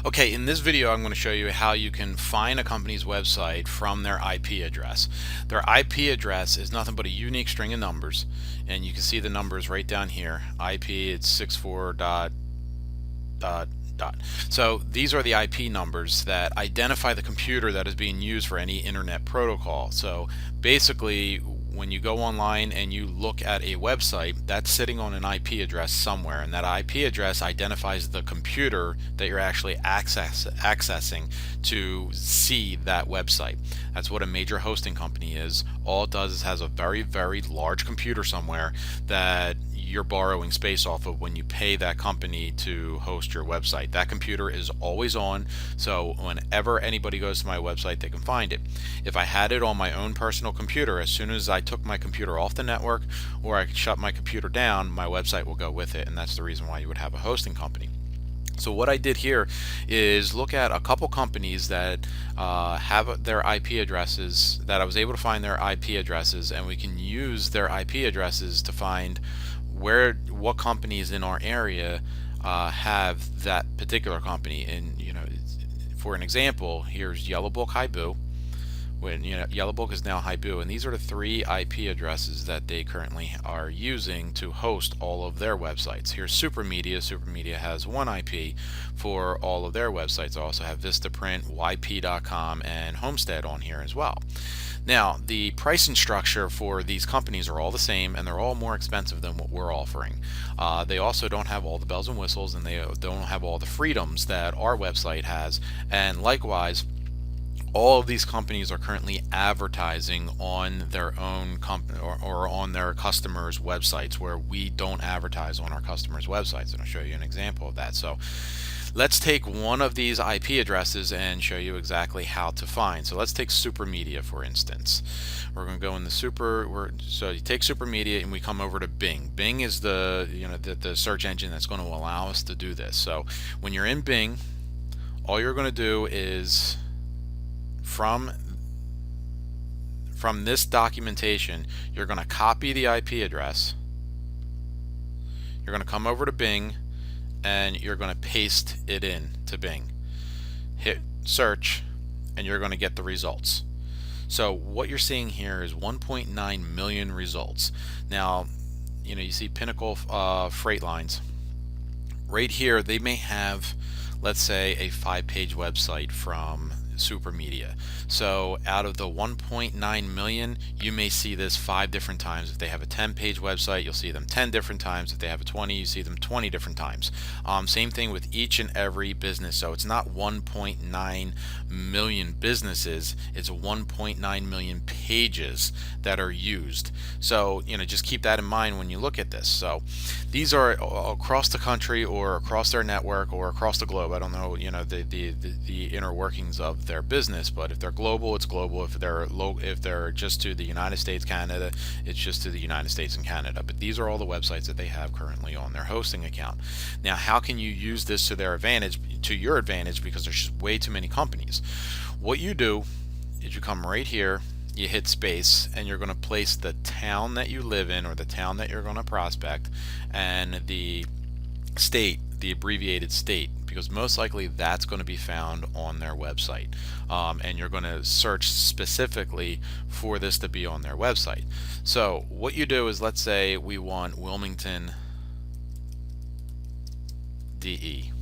Okay, in this video I'm going to show you how you can find a company's website from their IP address. Their IP address is nothing but a unique string of numbers, and you can see the numbers right down here. IP, it's 64 dot. So these are the IP numbers that identify the computer that is being used for any internet protocol. So basically, when you go online and you look at a website, that's sitting on an IP address somewhere, and that IP address identifies the computer that you're actually accessing to see that website. That's what a major hosting company is. All it does is has a very, very large computer somewhere that you're borrowing space off of when you pay that company to host your website. That computer is always on, so whenever anybody goes to my website, they can find it. If I had it on my own personal computer, as soon as I took my computer off the network or I shut my computer down, my website will go with it, and that's the reason why you would have a hosting company. So what I did here is look at a couple companies that have their IP addresses, that I was able to find their IP addresses, and we can use their IP addresses to find what companies in our area have that particular company. And for an example, here's Yellow Book Haibu. When Yellow Book is now Haibu, and these are the three IP addresses that they currently are using to host all of their websites. Here's Supermedia. Supermedia has one IP for all of their websites. I also have Vistaprint, YP.com, and Homestead on here as well. Now, the pricing structure for these companies are all the same, and they're all more expensive than what we're offering. They also don't have all the bells and whistles, and they don't have all the freedoms that our website has. And likewise, all of these companies are currently advertising on their own company or on their customers' websites, where we don't advertise on our customers' websites. And I'll show you an example of that. So let's take one of these IP addresses and show you exactly how to find. So let's take Supermedia, for instance. We're going to go in the so you take Supermedia and we come over to Bing. Bing is the search engine that's going to allow us to do this. So when you're in Bing, all you're going to do is from this documentation, you're going to copy the IP address. You're going to come over to Bing and you're going to paste it in to Bing. Hit search and you're going to get the results. So what you're seeing here is 1.9 million results. Now, you see Pinnacle Freight Lines. Right here, they may have, let's say, a 5-page website from Supermedia. So out of the 1.9 million, you may see this 5 different times. If they have a 10-page website, you'll see them 10 different times. If they have a 20, you see them 20 different times. Same thing with each and every business. So it's not 1.9 million businesses, it's 1.9 million pages that are used. So just keep that in mind when you look at this. So these are across the country or across their network or across the globe. I don't know the inner workings of their business, but if they're global, it's global. If they're just to the United States, Canada, it's just to the United States and Canada. But these are all the websites that they have currently on their hosting account. Now, how can you use this to their advantage, to your advantage, because there's just way too many companies? What you do is you come right here, you hit space, and you're going to place the town that you live in or the town that you're going to prospect, and the state, the abbreviated state, because most likely that's going to be found on their website, and you're going to search specifically for this to be on their website. So what you do is, let's say we want Wilmington DE.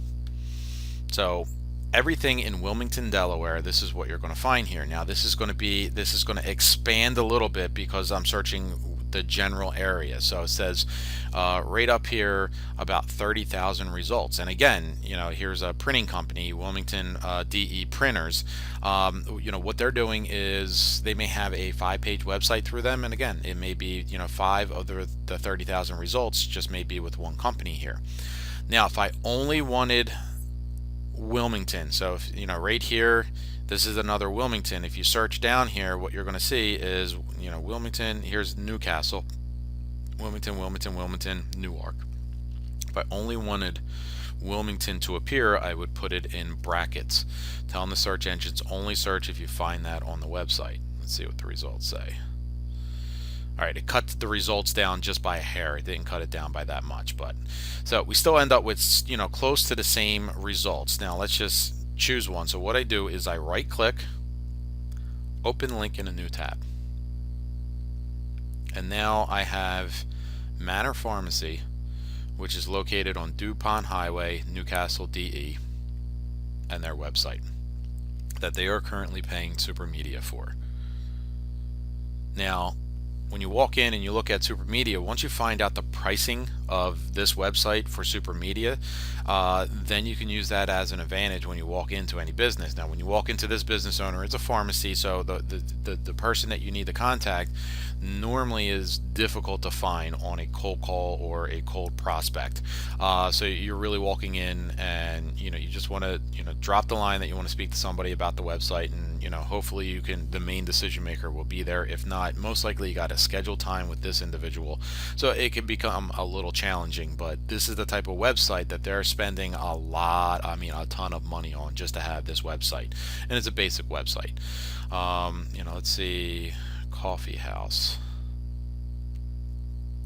So everything in Wilmington, Delaware, this is what you're going to find here. Now this is going to expand a little bit because I'm searching the general area. So it says right up here about 30,000 results. And again, here's a printing company, Wilmington DE Printers. What they're doing is they may have a 5-page website through them, and again, it may be 5 of the 30,000 results just may be with one company here. Now, if I only wanted Wilmington, so if right here, this is another Wilmington. If you search down here, what you're going to see is Wilmington. Here's Newcastle, Wilmington, Newark. If I only wanted Wilmington to appear, I would put it in brackets, telling the search engines only search if you find that on the website. Let's see what the results say. All right, it cut the results down just by a hair. It didn't cut it down by that much, but so we still end up with, close to the same results. Now let's just choose one. So what I do is I right click, open link in a new tab. And now I have Manor Pharmacy, which is located on DuPont Highway, Newcastle, DE, and their website that they are currently paying Supermedia for. Now, when you walk in and you look at Supermedia, once you find out the pricing of this website for Supermedia, then you can use that as an advantage when you walk into any business. Now, when you walk into this business owner, it's a pharmacy, so the person that you need to contact normally is difficult to find on a cold call or a cold prospect. So you're really walking in and you just want to drop the line that you want to speak to somebody about the website, and hopefully the main decision maker will be there. If not, most likely you got to schedule time with this individual, so it can become a little challenging. But this is the type of website that they're spending a ton of money on just to have this website, and it's a basic website. Let's see, Coffee House.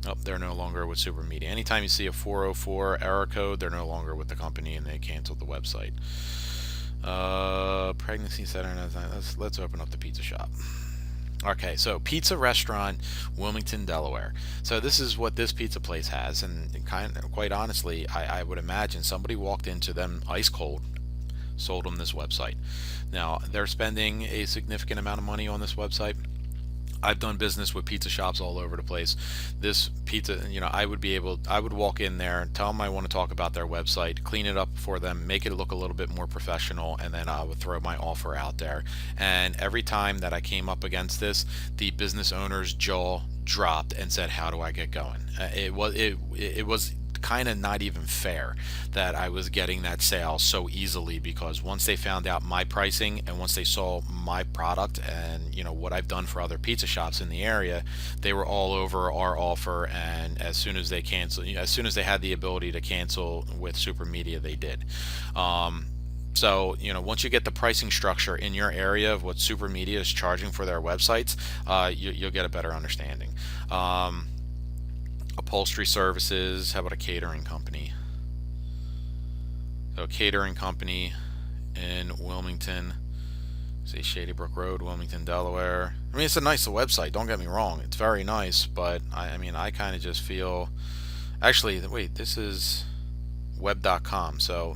Oh, they're no longer with Supermedia. Anytime you see a 404 error code, they're no longer with the company and they canceled the website. Pregnancy center. Let's open up the pizza shop. Okay, so pizza restaurant, Wilmington, Delaware. So this is what this pizza place has, and quite honestly, I would imagine somebody walked into them ice cold, sold them this website. Now they're spending a significant amount of money on this website. I've done business with pizza shops all over the place. This pizza, I would walk in there, tell them I want to talk about their website, clean it up for them, make it look a little bit more professional, and then I would throw my offer out there. And every time that I came up against this, the business owner's jaw dropped and said, "How do I get going?" It was kind of not even fair that I was getting that sale so easily, because once they found out my pricing and once they saw my product and what I've done for other pizza shops in the area, they were all over our offer. And as soon as they had the ability to cancel with Supermedia, they did. So once you get the pricing structure in your area of what Supermedia is charging for their websites, you'll get a better understanding. Upholstery services. How about a catering company? So a catering company in Wilmington. See, Shady Brook Road, Wilmington, Delaware. I mean, it's a nice website, don't get me wrong, it's very nice, but I kind of just feel, actually, wait, this is web.com, so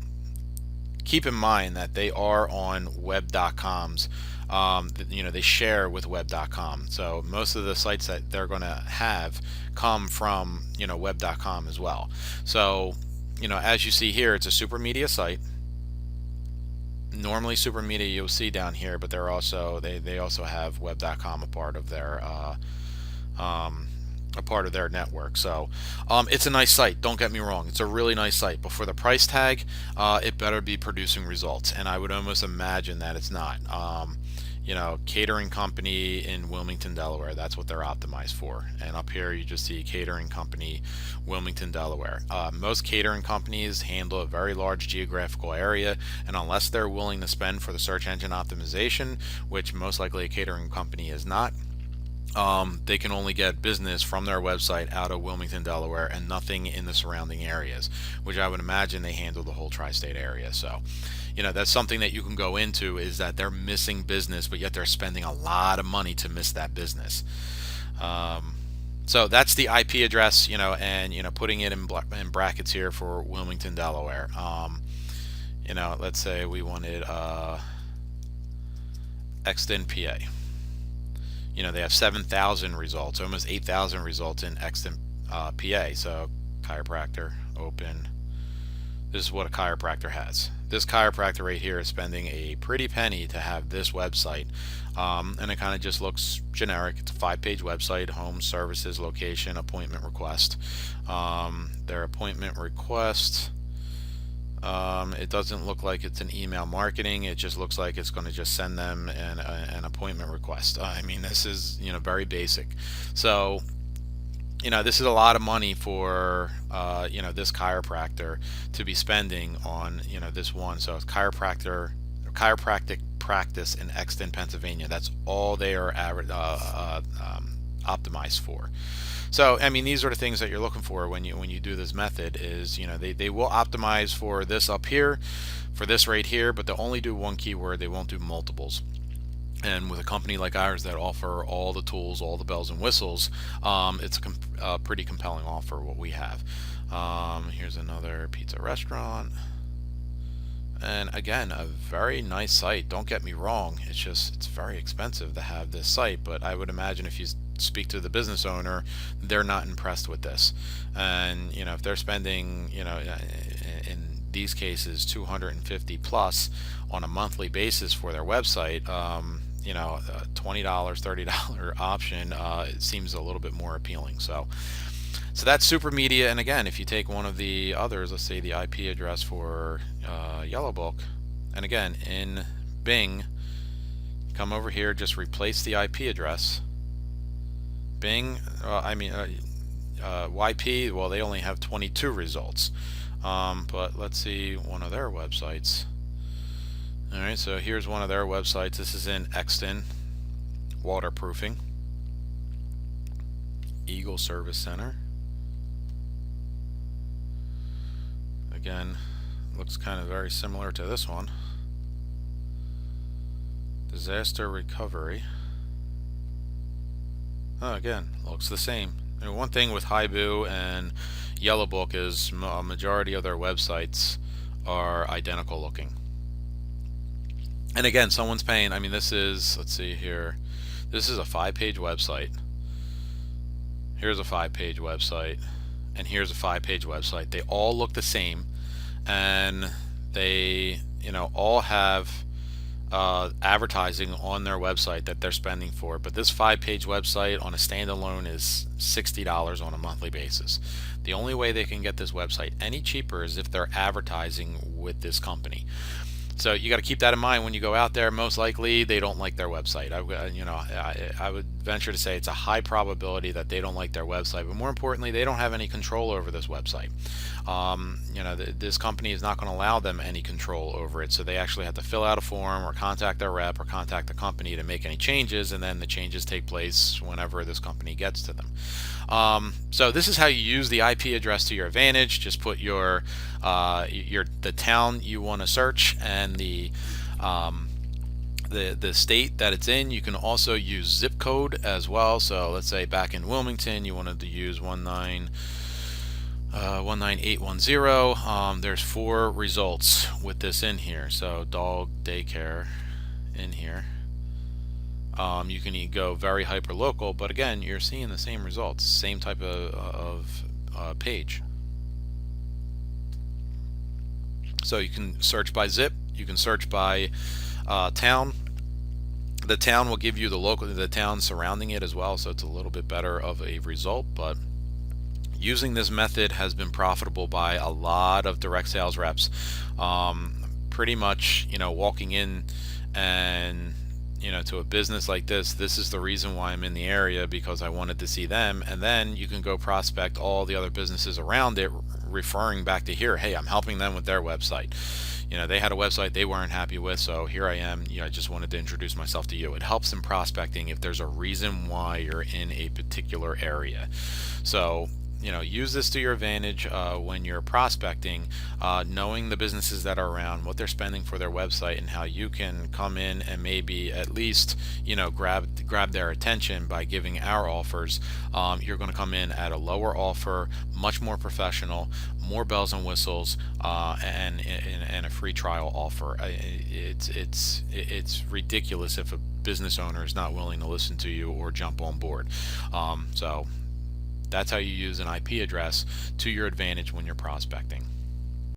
keep in mind that they are on web.com's. They share with web.com, so most of the sites that they're going to have come from web.com as well. So as you see here, it's a Supermedia site. Normally Supermedia you'll see down here, but they also have web.com a part of their network. So it's a nice site, don't get me wrong, it's a really nice site, but for the price tag, it better be producing results, and I would almost imagine that it's not. Catering company in Wilmington, Delaware, that's what they're optimized for. And up here you just see catering company, Wilmington, Delaware. Most catering companies handle a very large geographical area, and unless they're willing to spend for the search engine optimization, which most likely a catering company is not, they can only get business from their website out of Wilmington, Delaware, and nothing in the surrounding areas, which I would imagine they handle the whole tri-state area. So that's something that you can go into, is that they're missing business, but yet they're spending a lot of money to miss that business. So that's the IP address, and putting it in brackets here for Wilmington, Delaware. Let's say we wanted Exton, PA. They have 7,000 results, almost 8,000 results in Exton, PA. So chiropractor, open. This is what a chiropractor has. This chiropractor right here is spending a pretty penny to have this website, and it kind of just looks generic. It's a 5-page website: home, services, location, appointment request. Their appointment request, it doesn't look like it's an email marketing. It just looks like it's going to just send them an appointment request. This is very basic. So this is a lot of money for this chiropractor to be spending on this one. So it's chiropractic practice in Exton, Pennsylvania. That's all they are optimize for. So I mean, these are the things that you're looking for when you do this method. Is, you know, they will optimize for this up here, for this right here, but they'll only do one keyword. They won't do multiples. And with a company like ours that offer all the tools, all the bells and whistles, it's a pretty compelling offer what we have. Here's another pizza restaurant. And again, a very nice site. Don't get me wrong, it's very expensive to have this site, but I would imagine if you speak to the business owner, they're not impressed with this. And you know, if they're spending, you know, in these cases 250 plus on a monthly basis for their website, you know, a $20, $30 option, it seems a little bit more appealing. So that's Super Media. And again, if you take one of the others, let's say the IP address for Yellow Book, and again in Bing, come over here, just replace the IP address. Bing, YP, well, they only have 22 results. But let's see one of their websites. Alright, so here's one of their websites. This is in Exton, waterproofing, Eagle Service Center. Again, looks kind of very similar to this one. Disaster recovery. Oh, again, looks the same. And one thing with Haibu and Yellow Book is a majority of their websites are identical looking. And again, someone's paying, I mean, this is, let's see here, this is a 5-page website. Here's a 5-page website, and here's a 5-page website. They all look the same, and they, you know, all have advertising on their website that they're spending for. But this 5-page website on a standalone is $60 on a monthly basis. The only way they can get this website any cheaper is if they're advertising with this company. So you got to keep that in mind when you go out there. Most likely they don't like their website. I would venture to say it's a high probability that they don't like their website, but more importantly, they don't have any control over this website. You know, this company is not going to allow them any control over it, so they actually have to fill out a form or contact their rep or contact the company to make any changes, and then the changes take place whenever this company gets to them. So this is how you use the IP address to your advantage. Just put the town you want to search and the state that it's in. You can also use zip code as well. So let's say back in Wilmington you wanted to use 19810. There's 4 results with this in here. So dog daycare in here. You can go very hyper local, but again, you're seeing the same results, same type of page. So you can search by zip, you can search by town. The town will give you the town surrounding it as well, so it's a little bit better of a result. But using this method has been profitable by a lot of direct sales reps. Pretty much, you know, walking in and, you know, to a business like this is the reason why I'm in the area, because I wanted to see them. And then you can go prospect all the other businesses around it, referring back to here, hey, I'm helping them with their website. You know, they had a website they weren't happy with, so here I am. You know, I just wanted to introduce myself to you. It helps in prospecting if there's a reason why you're in a particular area. So, you know, use this to your advantage when you're prospecting, knowing the businesses that are around, what they're spending for their website, and how you can come in and maybe at least, you know, grab their attention by giving our offers. You're going to come in at a lower offer, much more professional, more bells and whistles, and a free trial offer. It's ridiculous if a business owner is not willing to listen to you or jump on board. So that's how you use an IP address to your advantage when you're prospecting.